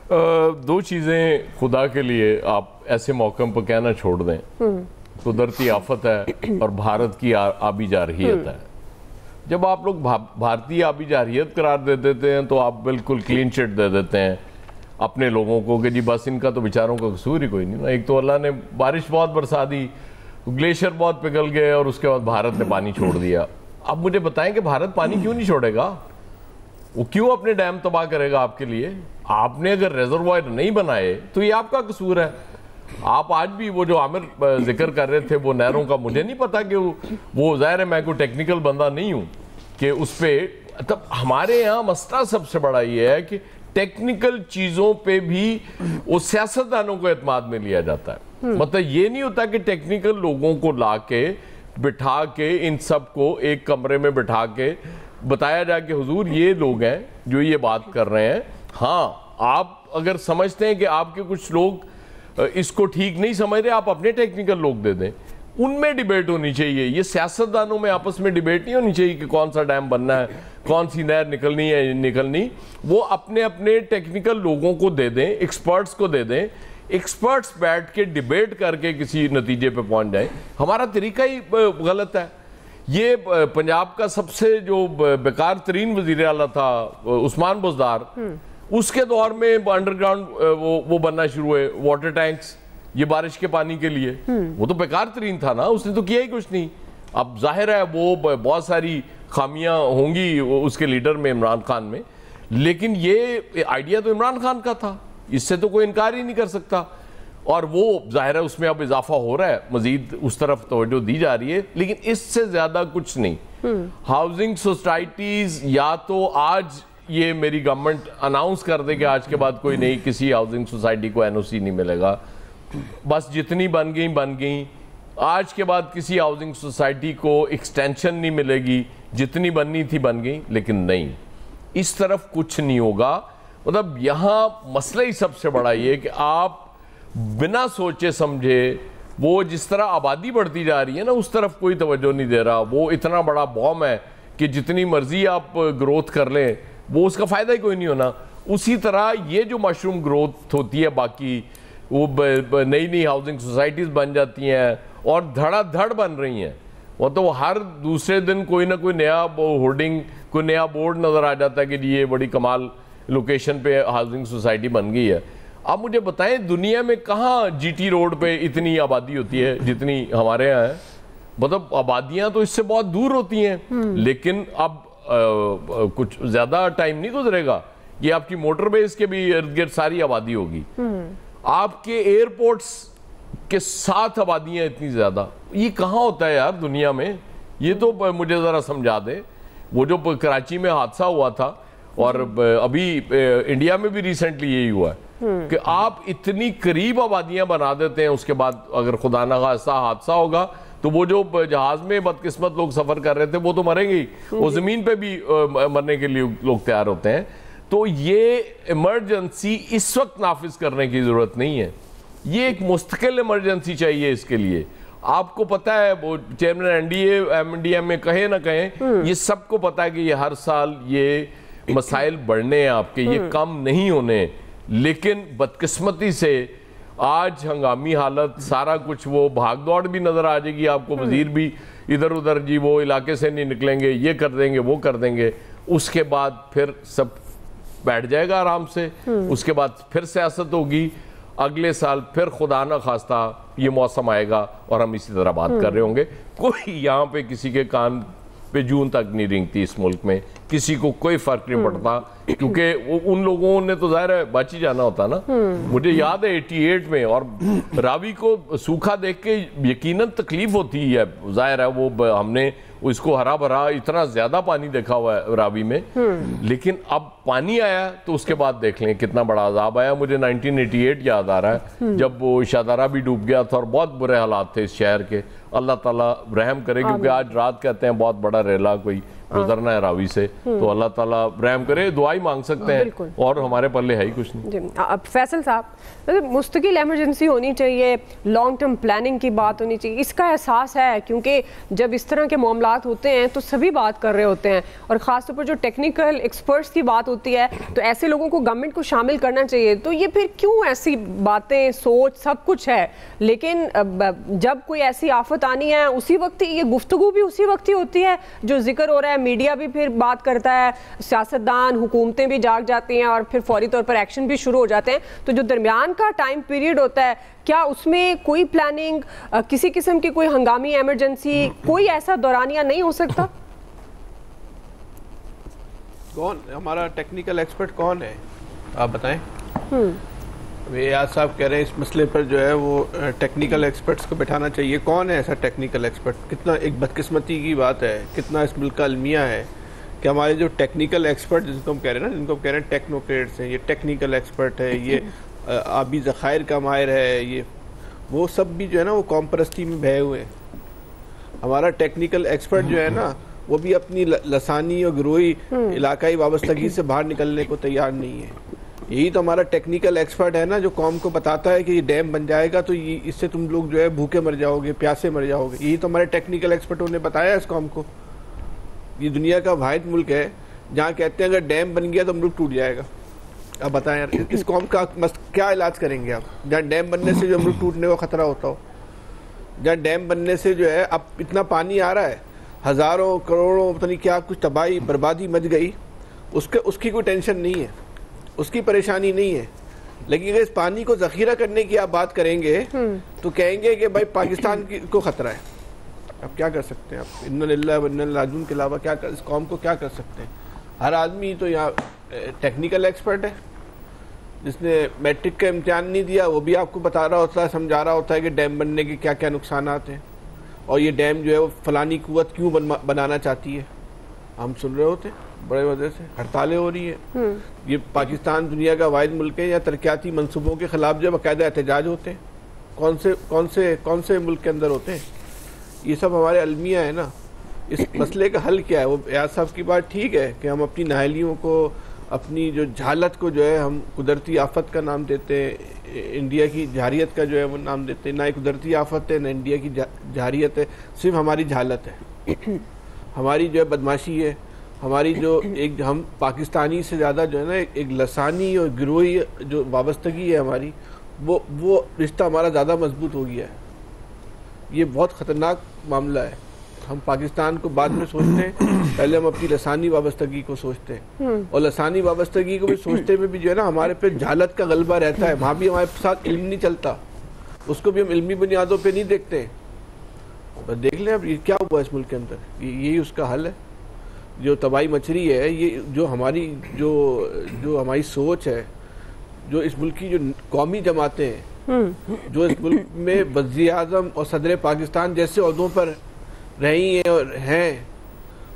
دو چیزیں خدا کے لیے آپ ایسے موقع پر کہنا چھوڑ دیں. قدرتی آفت ہے اور بھارت کی آبی جارحیت ہے. جب آپ لوگ بھارتی آبی جارحیت قرار دے دیتے ہیں تو آپ بالکل کلین چٹ دے دیتے ہیں اپنے لوگوں کو کہ جی بس ان کا تو بیچاروں کا قصور ہی کوئی نہیں. ایک تو اللہ نے بارش بہت برسا دی, گلیشیئر بہت پگھل گئے اور اس کے بعد بھارت نے پانی چھوڑ دیا. اب مجھے بتائیں کہ بھارت پانی کیوں نہیں چھوڑے گا؟ وہ کیوں اپنے ڈیم تباہ کرے گا آپ کے لیے؟ آپ نے اگر ریزروائر نہیں بنائے تو یہ آپ کا قصور ہے. آپ آج بھی وہ جو عامر ذکر کر رہے تھے وہ نہروں کا, مجھے نہیں پتا کہ وہ ظاہر ہے میں کوئی ٹیکنیکل بندہ نہیں ہوں کہ اس پہ, تب ہمارے یہاں مسئلہ سب سے بڑا یہ ہے کہ ٹیکنیکل چیزوں پہ بھی وہ سیاستدانوں کو اعتماد میں لیا جاتا ہے. مطلب یہ نہیں ہوتا کہ ٹیکنیکل لوگوں کو لا کے بٹھا کے ان سب کو ایک کمرے میں بٹھا کے بتایا جائے کہ حضور یہ لوگ ہیں جو یہ بات کر رہے ہیں. ہاں آپ اگر سمجھتے ہیں کہ آپ کے کچھ لوگ اس کو ٹھیک نہیں سمجھ رہے, آپ اپنے ٹیکنیکل لوگ دے دیں, ان میں ڈیبیٹ ہونی چاہیے. یہ سیاستدانوں میں آپس میں ڈیبیٹ نہیں ہونی چاہیے کہ کون سا ڈیم بننا ہے, کون سی نہر نکلنی ہے نکلنی. وہ اپنے اپنے ٹیکنیکل لوگوں کو دے دیں, ایکسپرٹس کو دے دیں, ایکسپرٹس بیٹھ کے ڈیبیٹ کر کے کسی نتیجے پہ پہنچ جائیں. ہمارا طریقہ ہی غلط ہے. یہ پنجاب کا سب سے جو بیکار ترین وزیر اعلیٰ تھا عثمان بزدار, اس کے دور میں انڈر گراؤنڈ وہ بننا شروع ہوئے واٹر ٹینکس یہ بارش کے پانی کے لیے. وہ تو بیکار ترین تھا نا, اس نے تو کیا ہی کچھ نہیں. اب ظاہر ہے وہ بہت ساری خامیاں ہوں گی اس کے لیڈر میں عمران خان میں, لیکن یہ آئیڈیا تو عمران خان کا تھا, اس سے تو کوئی انکار ہی نہیں کر سکتا. اور وہ ظاہر ہے اس میں اب اضافہ ہو رہا ہے, مزید اس طرف توجہ دی جا رہی ہے, لیکن اس سے زیادہ کچھ نہیں. ہاؤسنگ سوسائٹیز یا تو آج یہ میری گورنمنٹ اناؤنس کر دے کہ آج کے بعد کوئی نہیں, کسی ہاؤسنگ سوسائٹی کو NOC نہیں ملے گا, بس جتنی بن گئیں. آج کے بعد کسی ہاؤسنگ سوسائٹی کو ایکسٹینشن نہیں ملے گی, جتنی بننی تھی بن گئی. لیکن نہیں, اس طرف کچھ نہیں ہوگا. مطلب یہاں مسئلہ ہی سب سے بڑا یہ کہ آپ بنا سوچے سمجھے وہ جس طرح آبادی بڑھتی جا رہی ہے نا اس طرف کوئی توجہ نہیں دے رہا. وہ اتنا بڑا بوم ہے کہ جتنی مرضی آپ گروتھ کر لیں وہ اس کا فائدہ ہی کوئی نہیں ہونا. اسی طرح یہ جو مشروم گروتھ ہوتی ہے باقی, وہ نئی ہاؤسنگ سوسائٹیز بن جاتی ہیں اور دھڑا دھڑ بن رہی ہیں. وہ تو ہر دوسرے دن کوئی نہ کوئی نیا ہورڈنگ, کوئی نیا بورڈ نظر آ جاتا ہے کہ یہ بڑی کمال لوکیشن پہ ہاؤسنگ سوسائٹی بن گئی ہے. آپ مجھے بتائیں دنیا میں کہاں GT روڈ پہ اتنی آبادی ہوتی ہے جتنی ہمارے یہاں ہے؟ مطلب آبادیاں تو اس سے بہت دور ہوتی ہیں, لیکن اب کچھ زیادہ ٹائم نہیں گزرے گا یہ آپ کی موٹر بیس کے بھی ارد گرد ساری آبادی ہوگی. آپ کے ایئرپورٹس کے ساتھ آبادیاں اتنی زیادہ, یہ کہاں ہوتا ہے یار دنیا میں؟ یہ تو مجھے ذرا سمجھا دے. وہ جو کراچی میں حادثہ ہوا تھا اور ابھی انڈیا میں بھی ریسنٹلی یہی ہوا ہے کہ آپ اتنی قریب آبادیاں بنا دیتے ہیں, اس کے بعد اگر خدا نخواستہ حادثہ ہوگا تو وہ جو جہاز میں بدقسمت لوگ سفر کر رہے تھے وہ تو مریں گے, وہ زمین پہ بھی مرنے کے لیے لوگ تیار ہوتے ہیں. تو یہ ایمرجنسی اس وقت نافذ کرنے کی ضرورت نہیں ہے, یہ ایک مستقل ایمرجنسی چاہیے اس کے لیے. آپ کو پتہ ہے وہ چیئرمین MNDM میں کہیں نہ کہیں, یہ سب کو پتہ ہے کہ یہ ہر سال یہ مسائل بڑھنے ہیں آپ کے, یہ کم نہیں ہونے. لیکن بدقسمتی سے آج ہنگامی حالت سارا کچھ, وہ بھاگ دوڑ بھی نظر آ جائے گی آپ کو, وزیر بھی ادھر ادھر جی وہ علاقے سے نہیں نکلیں گے, یہ کر دیں گے وہ کر دیں گے. اس کے بعد پھر سب بیٹھ جائے گا آرام سے, اس کے بعد پھر سیاست ہوگی, اگلے سال پھر خدا نہ خواستہ یہ موسم آئے گا اور ہم اسی طرح بات کر رہے ہوں گے. کوئی یہاں پہ کسی کے کان پہ جون تک نہیں رینگتی اس ملک میں, کسی کو کوئی فرق نہیں پڑتا, کیونکہ ان لوگوں نے تو ظاہر ہے بچ ہی جانا ہوتا نا. مجھے یاد ہے 88 میں, اور راوی کو سوکھا دیکھ کے یقیناً تکلیف ہوتی ہے, ظاہر ہے وہ ہم نے اس کو ہرا بھرا اتنا زیادہ پانی دیکھا ہوا ہے راوی میں, لیکن اب پانی آیا تو اس کے بعد دیکھ لیں کتنا بڑا عذاب آیا. مجھے 1988 یاد آ رہا ہے جب وہ شادارہ بھی ڈوب گیا تھا اور بہت برے حالات تھے اس شہر کے. اللہ تعالیٰ رحم کرے, کیونکہ آج رات کہتے ہیں بہت بڑا ریلا کوئی گزرنا ہے راوی سے تو اللہ تعالیٰ رحم کرے, دعائی مانگ سکتے ہیں اور ہمارے پلے ہے ہی کچھ نہیں. اب فیصل صاحب, مستقل ایمرجنسی ہونی چاہیے, لانگ ٹرم پلاننگ کی بات ہونی چاہیے, اس کا احساس ہے کیونکہ جب اس طرح کے معاملات ہوتے ہیں تو سبھی بات کر رہے ہوتے ہیں, اور خاص طور پر جو ٹیکنیکل ایکسپرٹس کی بات ہوتی ہے تو ایسے لوگوں کو گورنمنٹ کو شامل کرنا چاہیے. تو یہ پھر کیوں ایسی باتیں, سوچ سب کچھ ہے, لیکن جب کوئی ایسی آفت آنی ہے اسی وقت یہ گفتگو بھی اسی وقت ہی ہوتی ہے جو ذکر ہو رہا ہے, میڈیا بھی پھر بات کرتا ہے, سیاستدان حکومتیں بھی جاگ جاتی ہیں اور پھر فوری طور پر ایکشن بھی شروع ہو جاتے ہیں. تو جو درمیان کا ٹائم پیریڈ ہوتا ہے, کیا اس میں کوئی پلاننگ, کسی قسم کی کوئی ہنگامی ایمرجنسی, کوئی ایسا دورانیہ نہیں ہو سکتا؟ کون ہمارا ٹیکنیکل ایکسپرٹ کون ہے آپ بتائیں؟ ریاض صاحب کہہ رہے ہیں اس مسئلے پر جو ہے وہ ٹیکنیکل ایکسپرٹس کو بٹھانا چاہیے. کون ہے ایسا ٹیکنیکل ایکسپرٹ؟ کتنا ایک بدقسمتی کی بات ہے, کتنا اس ملک کا المیہ ہے کہ ہمارے جو ٹیکنیکل ایکسپرٹ جن کو ہم کہہ رہے ہیں نا, جن کو ہم کہہ رہے ہیں ٹیکنوکریٹس ہیں, یہ ٹیکنیکل ایکسپرٹ ہے, یہ آبی ذخائر کا ماہر ہے, یہ وہ سب بھی جو ہے نا وہ قوم پرستی میں بہے ہوئے ہیں. ہمارا ٹیکنیکل ایکسپرٹ جو ہے نا وہ بھی اپنی لسانی اور گروہی علاقائی وابستگی سے باہر نکلنے کو تیار نہیں ہے. یہی تو ہمارا ٹیکنیکل ایکسپرٹ ہے نا جو قوم کو بتاتا ہے کہ یہ ڈیم بن جائے گا تو اس سے تم لوگ جو ہے بھوکے مر جاؤ گے, پیاسے مر جاؤ گے. یہی تو ہمارے ٹیکنیکل ایکسپرٹوں نے بتایا اس قوم کو. یہ دنیا کا واحد ملک ہے جہاں کہتے ہیں اگر ڈیم بن گیا تو ملک ٹوٹ جائے گا. اب بتائیں یار اس قوم کا کیا علاج کریں گے آپ؟ جہاں ڈیم بننے سے جو ملک ٹوٹنے کا خطرہ ہوتا ہو, جہاں ڈیم بننے سے جو ہے اب اتنا پانی آ رہا ہے, ہزاروں کروڑوں پتہ نہیں کیا کچھ تباہی بربادی مچ گئی, اس کی کوئی ٹینشن نہیں ہے, اس کی پریشانی نہیں ہے. لیکن اگر اس پانی کو ذخیرہ کرنے کی آپ بات کریں گے تو کہیں گے کہ بھائی پاکستان کو خطرہ ہے. اب کیا کر سکتے ہیں آپ؟ انا للہ و انا الیہ راجعون کے علاوہ کیا اس قوم کو کیا کر سکتے ہیں؟ ہر آدمی تو یہاں ٹیکنیکل ایکسپرٹ ہے. جس نے میٹرک کا امتحان نہیں دیا وہ بھی آپ کو بتا رہا ہوتا ہے, سمجھا رہا ہوتا ہے کہ ڈیم بننے کے کیا کیا نقصانات ہیں, اور یہ ڈیم جو ہے وہ فلانی قوت کیوں بنانا چاہتی ہے. ہم سن رہے ہوتے بڑے وجہ سے ہڑتالیں ہو رہی ہیں. یہ پاکستان دنیا کا واحد ملک ہے یا ترقیاتی منصوبوں کے خلاف جو باقاعدہ احتجاج ہوتے ہیں. کون سے ملک کے اندر ہوتے ہیں؟ یہ سب ہمارے المیہ ہے نا. اس مسئلے کا حل کیا ہے؟ وہ ایاز صاحب کی بات ٹھیک ہے کہ ہم اپنی نااہلیوں کو, اپنی جو جہالت کو جو ہے ہم قدرتی آفت کا نام دیتے ہیں, انڈیا کی جارحیت کا جو ہے وہ نام دیتے ہیں. نہ قدرتی آفت ہے نہ انڈیا کی جارحیت ہے, صرف ہماری جہالت ہے, ہماری جو ہے بدماشی ہے, ہماری جو ایک ہم پاکستانی سے زیادہ جو ہے نا ایک لسانی اور گروہی جو وابستگی ہے ہماری, وہ رشتہ ہمارا زیادہ مضبوط ہو گیا ہے. یہ بہت خطرناک معاملہ ہے. ہم پاکستان کو بعد میں سوچتے ہیں, پہلے ہم اپنی لسانی وابستگی کو سوچتے ہیں, اور لسانی وابستگی کو بھی سوچتے میں بھی جو ہے نا ہمارے پہ جہالت کا غلبہ رہتا ہے. وہاں بھی ہمارے ساتھ علم نہیں چلتا, اس کو بھی ہم علمی بنیادوں پہ نہیں دیکھتے. دیکھ لیں اب یہ کیا ہوا اس ملک کے اندر, یہی اس کا حل ہے. جو تباہی مچ رہی ہے, یہ جو ہماری سوچ ہے, جو اس ملک کی جو قومی جماعتیں ہیں, جو اس ملک میں وزیر اعظم اور صدر پاکستان جیسے عہدوں پر رہی ہیں اور ہیں,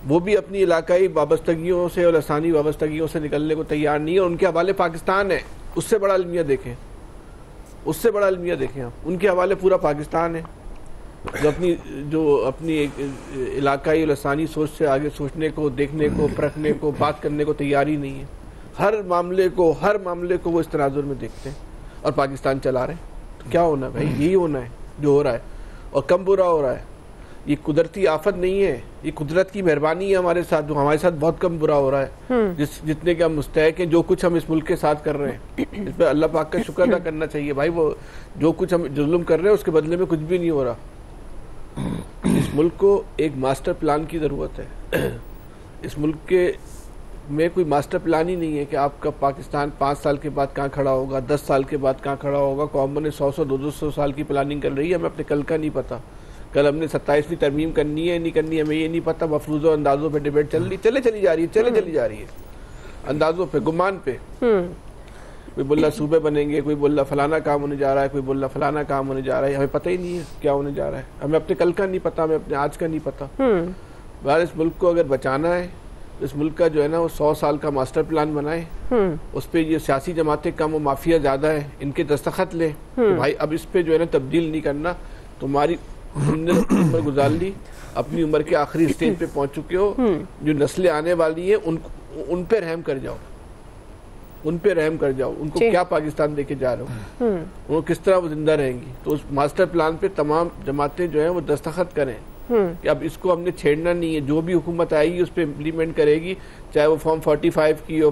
وہ بھی اپنی علاقائی وابستگیوں سے اور لسانی وابستگیوں سے نکلنے کو تیار نہیں ہے. اور ان کے حوالے پاکستان ہے. اس سے بڑا المیہ دیکھیں, آپ ان کے حوالے پورا پاکستان ہے جو اپنی ایک علاقائی اور لسانی سوچ سے آگے سوچنے کو, دیکھنے کو, پرکھنے کو, بات کرنے کو تیار ہی نہیں ہے. ہر معاملے کو وہ اس تناظر میں دیکھتے ہیں اور پاکستان چلا رہے ہیں. تو کیا ہونا ہے بھائی؟ یہی ہونا ہے جو ہو رہا ہے, اور کم برا ہو رہا ہے. یہ قدرتی آفت نہیں ہے, یہ قدرت کی مہربانی ہے ہمارے ساتھ, جو ہمارے ساتھ بہت کم برا ہو رہا ہے. جتنے کے ہم مستحق ہیں, جو کچھ ہم اس ملک کے ساتھ کر رہے ہیں, اس پہ اللہ پاک کا شکر ادا کرنا چاہیے. بھائی وہ جو کچھ ہم ظلم کر رہے ہیں اس کے بدلے میں کچھ بھی نہیں ہو رہا. اس ملک کو ایک ماسٹر پلان کی ضرورت ہے. اس ملک کے میں کوئی ماسٹر پلان ہی نہیں ہے کہ آپ کا پاکستان 5 سال کے بعد کہاں کھڑا ہوگا, 10 سال کے بعد کہاں کھڑا ہوگا. قوموں نے 100 200 سال کی پلاننگ کر رہی ہے. ہمیں اپنے کل کا نہیں پتا. کل ہم نے 27ویں ترمیم کرنی ہے نہیں کرنی ہے ہمیں یہ نہیں پتا. مفروضوں اندازوں پہ ڈیبیٹ چلی جا رہی ہے, اندازوں پہ, گمان پہ. کوئی بول رہا صوبے بنیں گے, کوئی بول رہا فلانا کام ہونے جا رہا ہے, کوئی بول رہا فلانا کام ہونے جا رہا ہے. ہمیں پتہ ہی نہیں ہے کیا ہونے جا رہا ہے. ہمیں اپنے کل کا نہیں پتا, ہمیں اپنے آج کا نہیں پتا. بہر اس ملک کو اگر بچانا ہے, اس ملک کا جو ہے نا وہ 100 سال کا ماسٹر پلان بنائے. اس پہ یہ سیاسی جماعتیں کم و مافیا زیادہ ہیں, ان کے دستخط لیں. بھائی اب اس پہ جو ہے نا تبدیل نہیں کرنا. تمہاری عمر گزار لی, اپنی عمر کے آخری سٹیج پہ پہنچ چکے ہو, جو نسلیں آنے والی ہیں ان پہ رحم کر جاؤ, ان پہ رحم کر جاؤ. ان کو کیا پاکستان دے کے جا رہے ہو, وہ کس طرح وہ زندہ رہیں گی. تو اس ماسٹر پلان پہ تمام جماعتیں جو ہیں وہ دستخط کریں کہ اب اس کو ہم نے چھیڑنا نہیں ہے. جو بھی حکومت آئے گی اس پہ امپلیمنٹ کرے گی, چاہے وہ فارم 45 کی ہو,